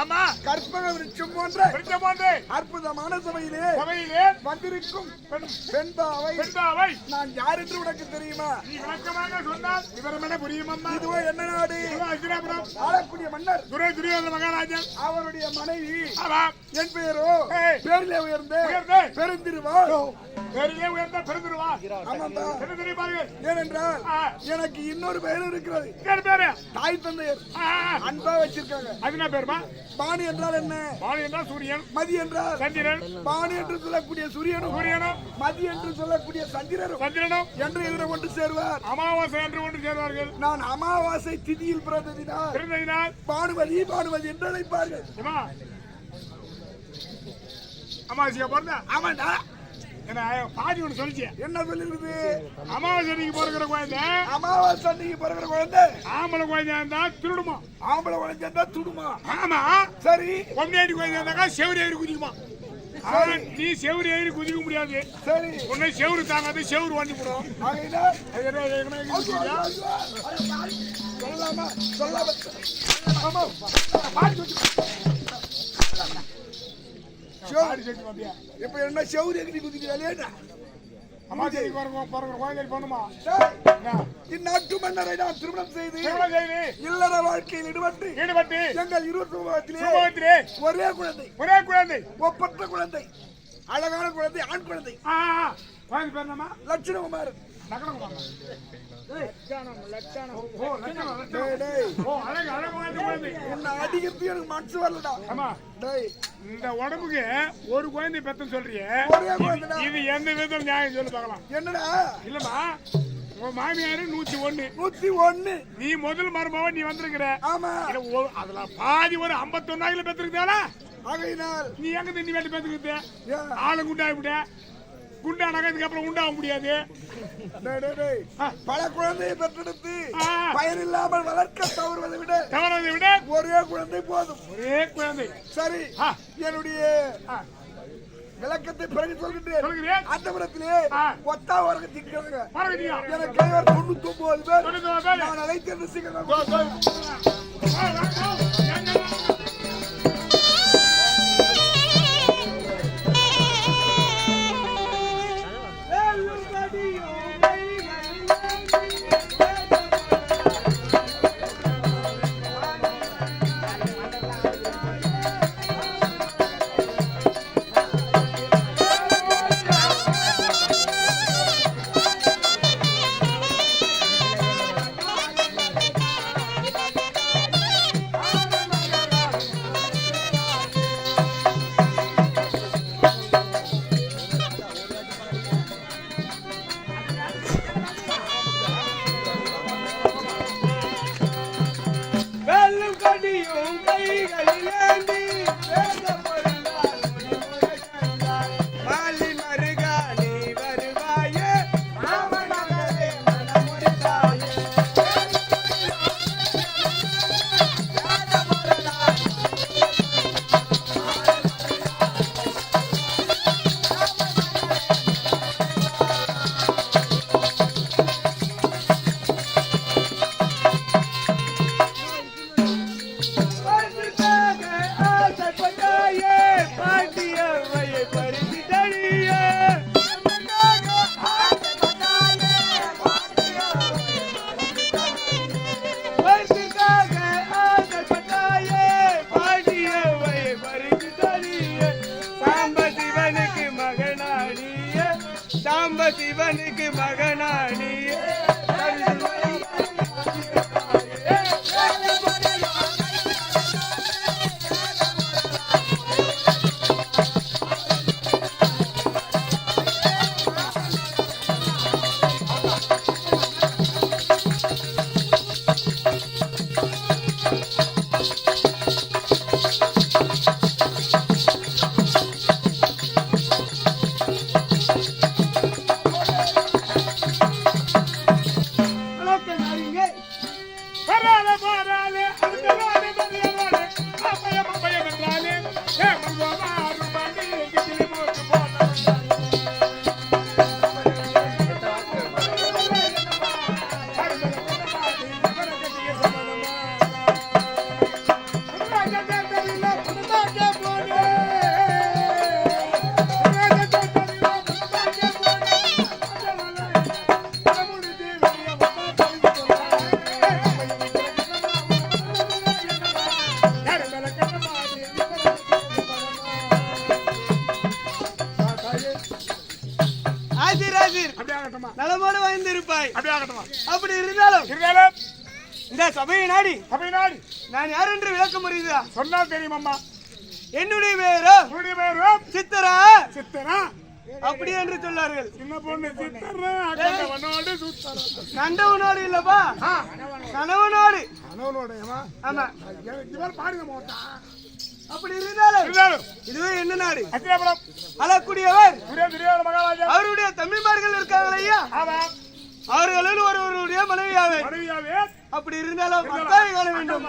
ஆமா கற்பக விருட்சம் போன்ற அற்புதமான சபையிலே வந்திருக்கும் பெண்பாவை நான் யார் என்று உனக்கு தெரியுமா? நீ விளக்கமாக சொன்னால் விவரம் என புரியும் அம்மா. இதுவோ என்ன நாடு? அஸ்தினாபுரம். ஆளக்கூடிய மன்னர் துரியோதன மகாராஜன். அவருடைய மனைவி என் பெயரோ பேரிலே உயர்ந்த பெருந்திருவாள். பேரிலே உயர்ந்த பெருந்திருவாள். ஏனென்றால் எனக்கு இன்னொரு பெயர் இருக்கிறது. தாய் தந்தையர் அன்பா வச்சிருக்காங்க. அது என்ன பேருமா? பாணி என்றால் என்ன? பாணி என்றால் சூரியன். மதி என்றால் சந்திரன். பாணி என்று சொல்லக்கூடிய சூரியனும் மதி என்று சொல்லக்கூடிய சந்திரனும் என்று இதில் ஒன்று சேருவார். அமாவாசை என்று ஒன்று சேருவார்கள். நான் அமாவாசை திதியில் பிறந்ததினால் பானுமதி என்று அழைப்பார்கள். அமாவாசையா பிறந்த? ஆமாண்டா. என்ன பாதி ஒன்று சொல்லிச்சு. என்ன சொல்லிருக்குது? அமாவாசை அன்னைக்கு பிறகுற குழந்தை. அமாவாசை அன்னைக்கு பிறகுற குழந்தை ஆம்பளை குழந்தையா இருந்தா திருடுமா? ஆம்பளை குழந்தையா இருந்தா துடுமா? ஆமா. சரி. பொம்மையாடி குழந்தையா இருந்தாக்கா செவரி ஏறி குதிக்குமா? நீ செவரி ஏறி குதிக்க முடியாது. சரி. உன்னை செவரு தாங்காது, செவரு வாங்கி போடும். சொல்லலாமா? சொல்லாம இப்ப என்ன செவரு எங்கடி குதிக்கிறாளேடா? இந்நாட்டு மன்னரை நான் திருமணம் செய்து இல்லற வாழ்க்கையில் ஈடுபட்டு எங்கள் இரு சமூகத்திலே ஒரே குழந்தை ஒப்பற்ற குழந்தை அழகான குழந்தை ஆண் குழந்தை லட்சுமணகுமாரன். அடிக்கிறது எனக்கு மனசு வரலடா. இந்த உடம்புக்கு ஒரு குழந்தை பெத்தம் சொல்றிய, இது எந்த விதத்தில் நியாயம் சொல்லி பார்க்கலாம். என்னடா? இல்லமா உன் மாமியாரு 101 நீ முதல் மருமவ நீ வந்திருக்கிற. ஆமா. அதுல பாதி ஒரு 51 பெற்றிருக்காளா? ஆகையினால் நீ எங்க தண்ணி வேண்டி பெற்றுக்கிட்ட ஆளு குண்டாவிட்ட குண்டானாக்க இதுக்கப்புறம் உண்டாக முடியாது. பல குழந்தையை பெற்றெடுத்து பயன் இல்லாமல் வளர்க்க தவறுவதை விட ஒரே குழந்தை போதும். ஒரே குழந்தை. சரி, என்னுடைய விளக்கத்தை பிறகு சொல்கின்றேன். அந்த புறத்திலே ஒத்தா வரக திக்கிறாங்க. எனக்கு 99 பேர். நான் அழைத்து சீக்கிரம் சிவனுக்கு மகனானி அப்படியே ஆகட்டுமா? நலமோடு வாழ்ந்திருப்பாய். அப்படியே ஆகட்டுமா? அப்படி இருந்தாலும் இருந்தாலும் இந்த சபையை நாடி நான் யார் என்று விளக்க முடியுதா? சொன்னால் தெரியும் அம்மா. என்னுடைய பேரோ சித்தரா சித்தரா அப்படி என்று சொன்னார்கள். சின்ன பொண்ணு சித்தரா கண்டவனோடு சுத்தரா. கண்டவனோடு இல்லப்பா, கணவனோடு. கணவனோடயமா? ஆமா. இவர் பாருங்க மோட்டா. அப்படி இருந்தாலும் இதுவே என்ன நாடு? அத்தியாபுரம். அழக்கூடியவர் துரியோதன மகாராஜா அவருடைய தம்பிமார்கள் இருக்காங்களே ஐயா, ஆமா, அவர்களில் ஒருவருடைய மனைவியாவே. அப்படி இருந்தாலும் அக்காவை காண வேண்டும்.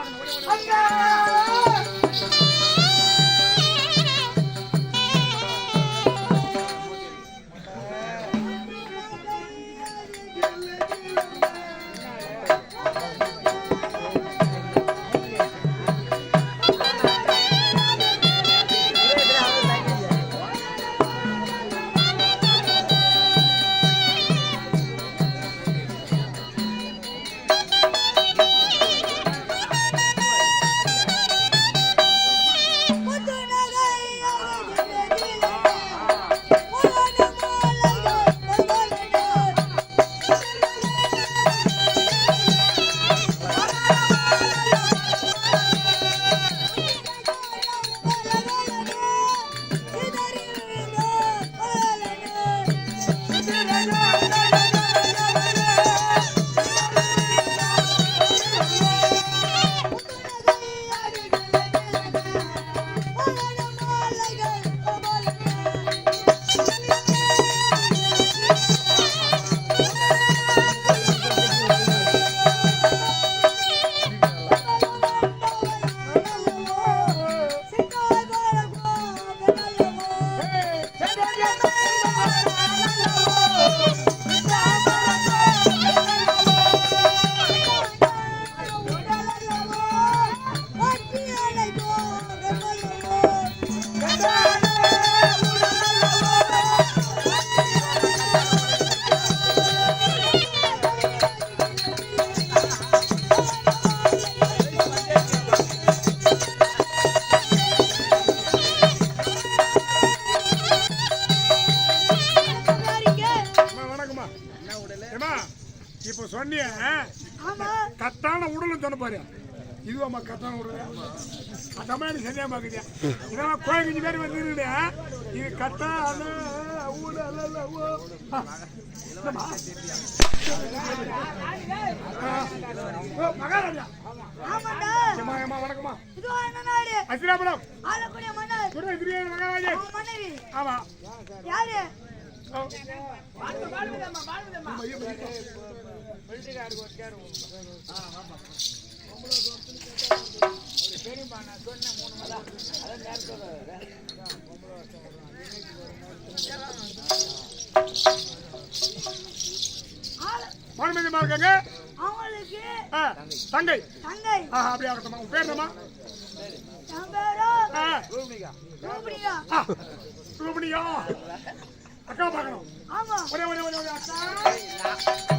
இப்ப சொன்னிய கட்டான உடலும் சொன்ன பாரு. இதுவாமா கட்டான உடல்? அந்தமா எனக்கு சரியா பாக்குறியா? இதெல்லாம் கோயில் பேர் வந்து இது கட்டான மகாராஜா. வணக்கமா. அசிராபுரம் மகாராஜா. ஆமா. யாரு? இருக்காங்க அவங்களுக்கு தங்கை தங்கை அப்படியே ஆகட்டுமா? உன் பேர் என்னமா? என் பேரு ரூபினிகா. ரூபினிகா ரூபினிகா அக்கா பார்க்கணும். ஆமா ஒரே ஒரே ஒரே அக்கா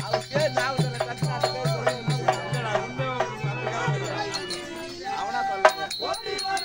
அவருக்கு நான் சொல்ல கட்டா அவனா சொல்லுங்க. ஓடி வர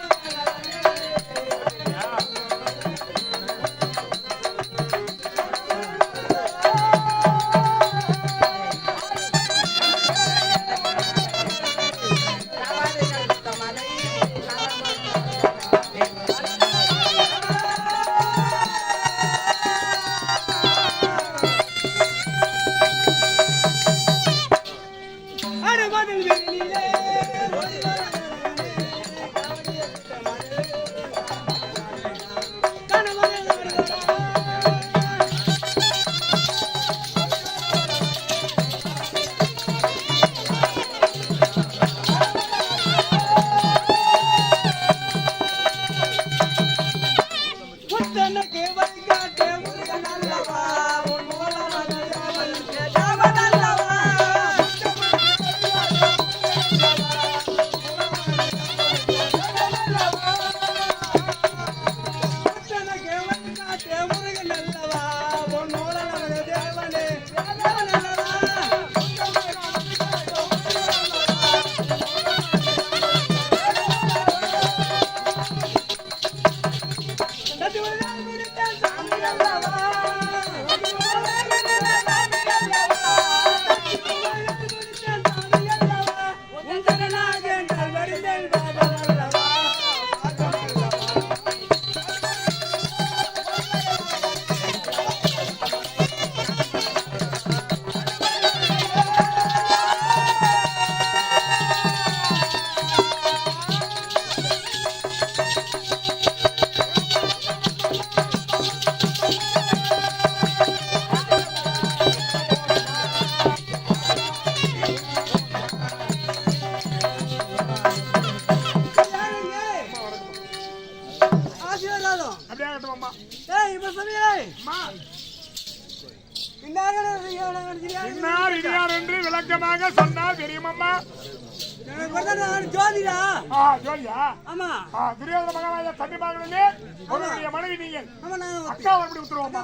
அப்படியே ஆகட்டும் அம்மா. ஏய் இப்ப சொல்லுங்க அம்மா இன்னார் இடியார் என்று விளக்கமாக சொன்னால் தெரியுமம்மா. ஜோதிடா ஜோதியா? ஆமா. துரியோதன மகாராஜா தம்பி மகனிலே அவருடைய மனைவி நீங்கள். அக்கா அப்படி விட்டுருவோம்மா.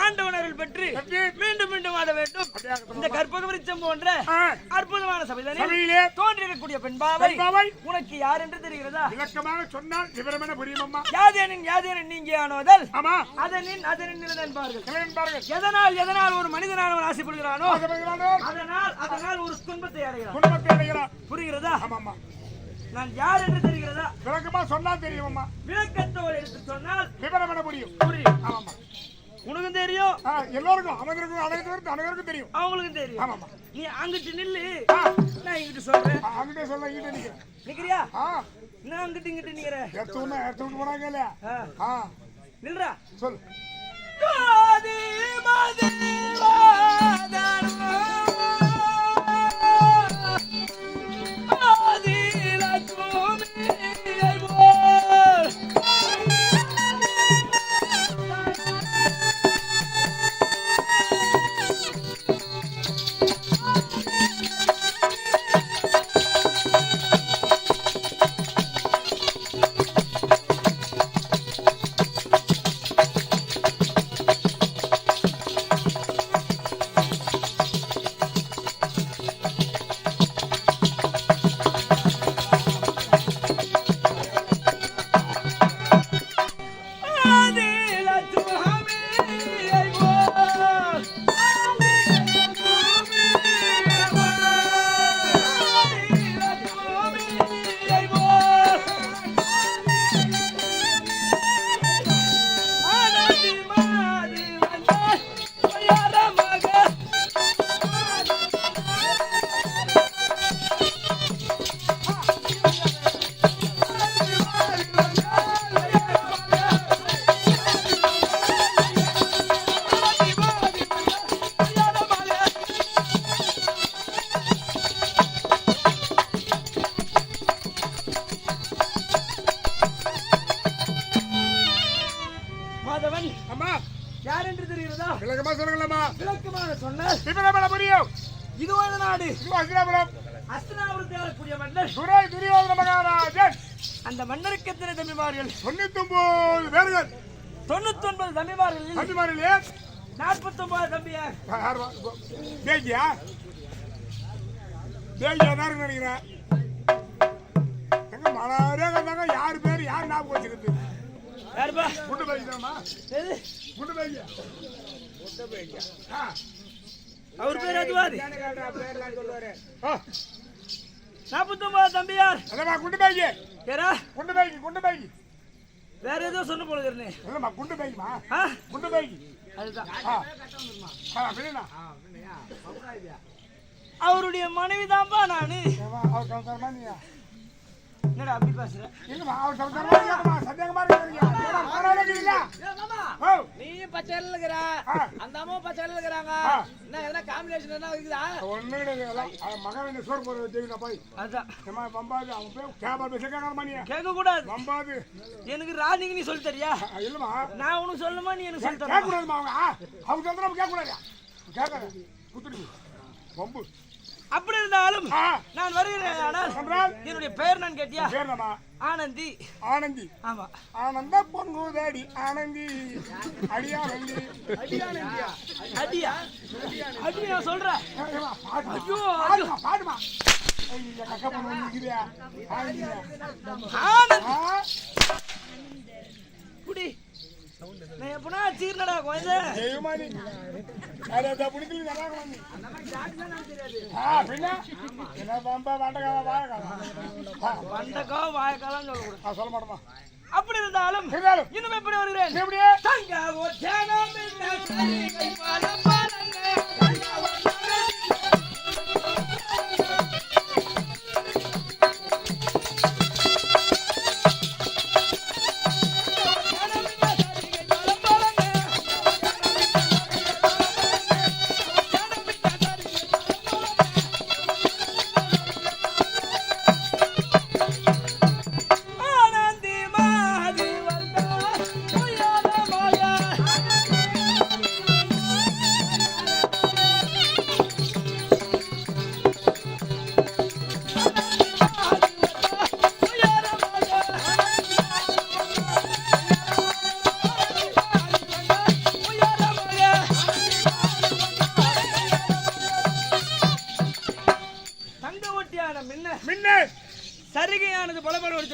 ஆண்டவனர்கள் பெற்று மீண்டும் மீண்டும் ஆட வேண்டும். இந்த கற்பக விருட்சம் போன்ற அற்புதமான சபையிலே தோன்றிருக்கக்கூடிய பெண்பாவை உனக்கு யார் என்று தெரிகிறதா? விளக்கமாக சொன்னால் விவரமென புரியுமம்மா. யாதேனின் நீங்க ஆனோதல் ஆமா அதனின் என்பார்கள். எதனால் ஒரு மனிதனானவன் ஆசைப்படுகிறானோ அதனால் ஒரு துன்பத்தை அடைகிறான். புரிகிறதா? ஆமாம்மா. நான் யார் என்று தெரிகிறதா? விளக்கமா சொன்னால் தெரியுமம்மா. விளக்கத்தோடு எடுத்து சொன்னால் விவரமென புரியும். ஆமாம்மா. உனக்கும் தெரியும், எல்லாருக்கும் அனைவருக்கும் தெரியும், அவங்களுக்கும் தெரியும். ஆமாம்மா. நீ அங்கிட்டு நில்லு, நான் இங்கிட்டு சொல்றேன். அங்கிட்டே சொல்ல இங்கிட்ட நிக்கிறேன். நிக்கிறியா? நான் அங்கிட்டு இங்கிட்டு நிக்கிறேன். எடுத்து போனாங்க இல்லையா? நில்றா. சொல்லு. யார் என்று தெரிகிறதா? விளக்கமா சொல்லுங்களா? விளக்கமாக சொன்னால் விவரமான புரியும். இது ஒரு நாடு. இது அஸ்தினாபுரம். அஸ்தினாபுரத்தில் இருக்கக்கூடிய மன்னர் துரியோதன மகாராஜன். அந்த மன்னருக்கு எத்தனை தம்பிமார்கள்? 99 பேர்கள். 99 தம்பிமார்கள். தம்பிமார்களே 49 தம்பியார். பேகியா பேகியா தான் நினைக்கிறேன். எங்க மலரே வந்தாங்க. யார் பேர் யார் ஞாபகம் வச்சுக்கிறது? யாருப்பா? குண்டு பேகிதாமா? எது? குண்டு பேகியா? அவர் பேர் அதுவாது. 49 தம்பியார். அதமா குண்டு பேகி. ஏரா? குண்டு பேகி. வேற ஏதோ சொன்ன போல இருந்தே. இல்லம்மா குண்டு பேகிமா. குண்டு பேகி. அதுதான். அப்படினா அவருடைய மனைவி தான்பா நானு. அவர் சம்சாரமா நீயா? என்னடா அப்படி பேசுற? இல்லம்மா அவர் சம்சாரமா நீயாமா? சத்தியமா இருக்கீங்க. ஏடா மாறாதீங்க. ஓ நீயும் பச்சையில இருக்கற அந்த அம்மா பச்சையில இருக்கறாங்க. என்ன எதனா காம்பினேஷன் என்ன இருக்குதா? ஒண்ணு இல்ல. மகன் சோறு போற தேவினா போய். அதான். ஏமா பம்பாது அவன் போய் கேபா பேசக்காரமா நீ? கேட்க கூடாது. பம்பாது. எனக்கு ராணிக்கு நீ சொல்லி தரியா? இல்லம்மா. நான் உனக்கு சொல்லுமா நீ எனக்கு சொல்லி தர? கேட்க கூடாதுமா அவங்க. அவங்க சொல்றத கேட்க கூடாது. கேட்காத. குத்துடு. பம்பு. அப்படி இருந்தாலும் நான் வருகிறேன். ஆனால் என்னுடைய பெயர் நான் கேட்டியா? பேர்னமா? ஆனந்தி. ஆனந்தி. ஆமா. ஆனந்த பொங்குதடி ஆனந்தி. அடியானந்தி. அடியானந்தியா? அடியா? அடி நான் சொல்றேன். ஐயோ பாடுமா. ஐயா கக்க பண்ணு நிக்குதா? ஆனந்தி. குடி. நான் எப்பனா சீர்னடா கோயந்தே. ஏய்மானி. அட புடிக்கல நல்லாங்க நீ. அந்த மாதிரி ஜாதிலாம் எனக்கு தெரியாது. பின்ன என்ன பம்பா வண்டகாவா வாயகாவா? வண்டகாவா வாயகாலாம் சொல்லக்கூடாது. சொல்ல மாட்டோமா? அப்படி இருந்தாலும் இன்னும் எப்படி வருகிறேன்? எப்படி? தங்க ஓ தியானம் இந்த சரிகை பால பாலங்க. தங்க ஓ சரிகையானது பலபலவென்று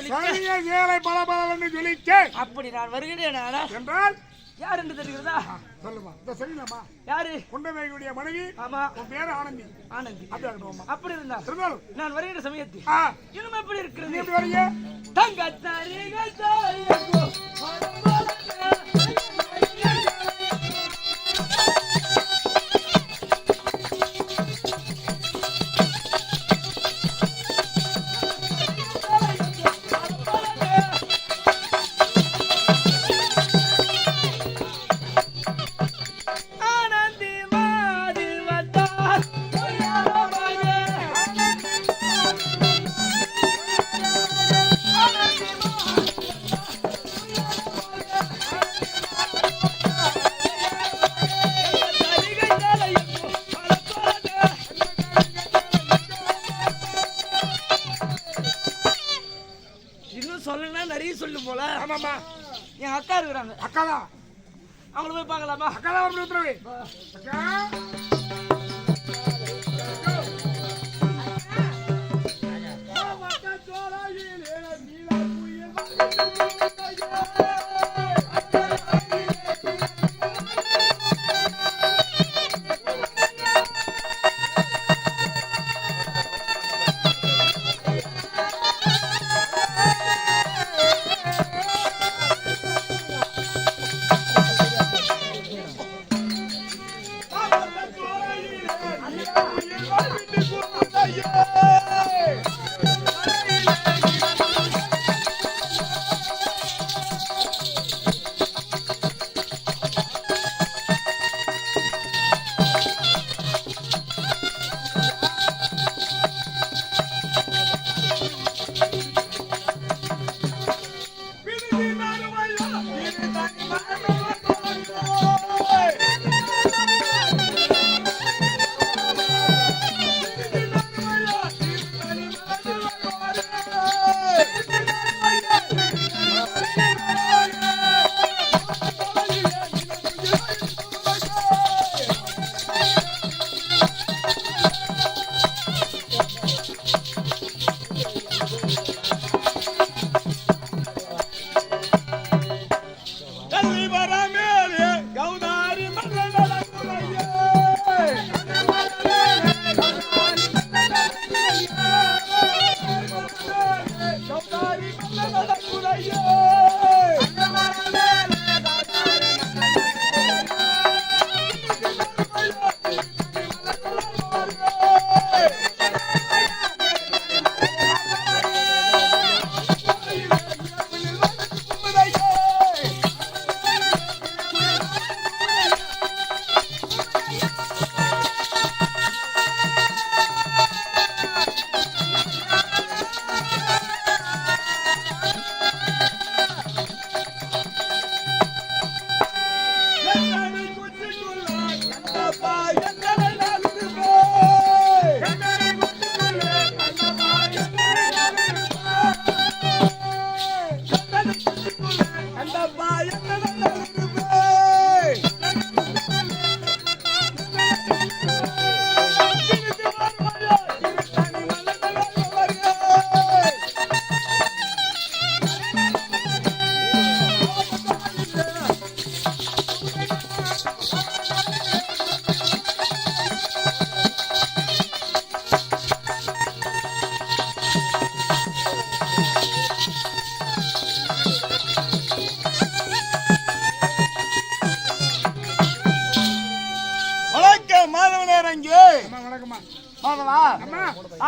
சொல்லிச்சு. அப்படி நான் வருகிறேன் என்றால் யார் என்று தெரிகிறதா? சொல்லுமா. இந்த சரியில்லம்மா. யாரு? குண்டவேகுடைய மனைவி. ஆமா. உன் பேரு ஆனந்தி. ஆனந்தி. அப்படி இருந்தால் நான் வருகிற சமயத்தில் இன்னும் எப்படி இருக்கிறது? எப்படி வரீங்க? தங்க சரிகை தாயங்கோ சொல்லும் போல. ஆமாமா. என் அக்கா இருக்கிறாங்க. அக்காதா? அவங்கள போய் பார்க்கலாமா? அக்கா தான் வந்து உத்தரவு. அக்கா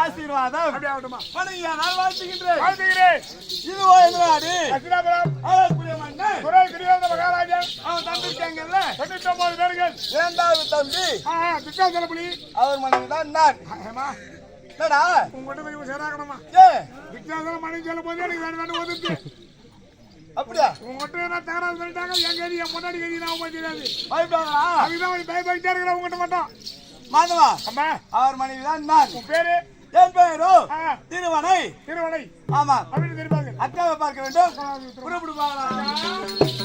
ஆசீர்வாதம் வாழ்த்துகின்றேன். இதுவோ எதிராடி மகாராஜன் அவன் தம்பிருக்காங்கல்ல 99 பேர்கள். இரண்டாவது தம்பி அவர் மனைவிதான் நான். என்னடா உங்ககிட்ட சேராக்கணுமா வித்தியாசம் மனைவி சொல்லும் போது எனக்கு வேணும் ஒதுக்கு அப்படியா உங்ககிட்ட என்ன தகராறு பண்ணிட்டாங்க என் கதி என் முன்னாடி கதி நான் தெரியாது பயப்படாதா அதுதான் பயப்படிட்டே இருக்கிற உங்ககிட்ட மட்டும் மாதவா அம்மா அவர் மனைவிதான் நான். உன் பேரு என் பேரு திருவனை. திருவனை ஆமா அப்படின்னு தெரிப்பாங்க அக்காவை பார்க்க வேண்டும். புறப்படு பார்க்கலாம்.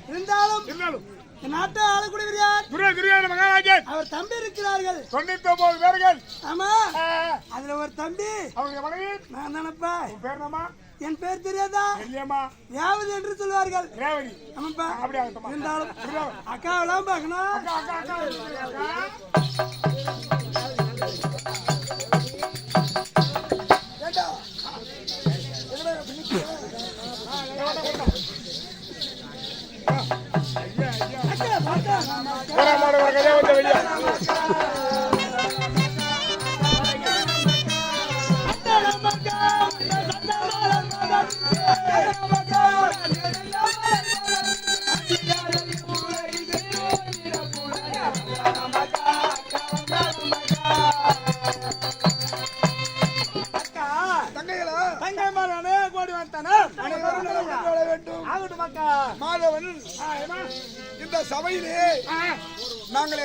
இருந்தாலும் நாட்டை ஆளக்கூடியவர் யார்? துரியோதன மகாராஜன். அவர் தம்பி இருக்கிறார்கள் 99 பேர்கள். ஆமா அதுல ஒரு தம்பி அவங்க மனைவி நான் தானப்பா. உன் பேர் என்னம்மா? என் பேர் தெரியாதா? இல்லையம்மா. ரேவதி என்று சொல்வார்கள். ரேவதி. ஆமாப்பா. அப்படி ஆகட்டுமா. இருந்தாலும் அக்காவெல்லாம் பார்க்கணும். அக்கா அக்கா அக்கா ஐயா மாதவன் இந்த சபையிலே நாங்கள்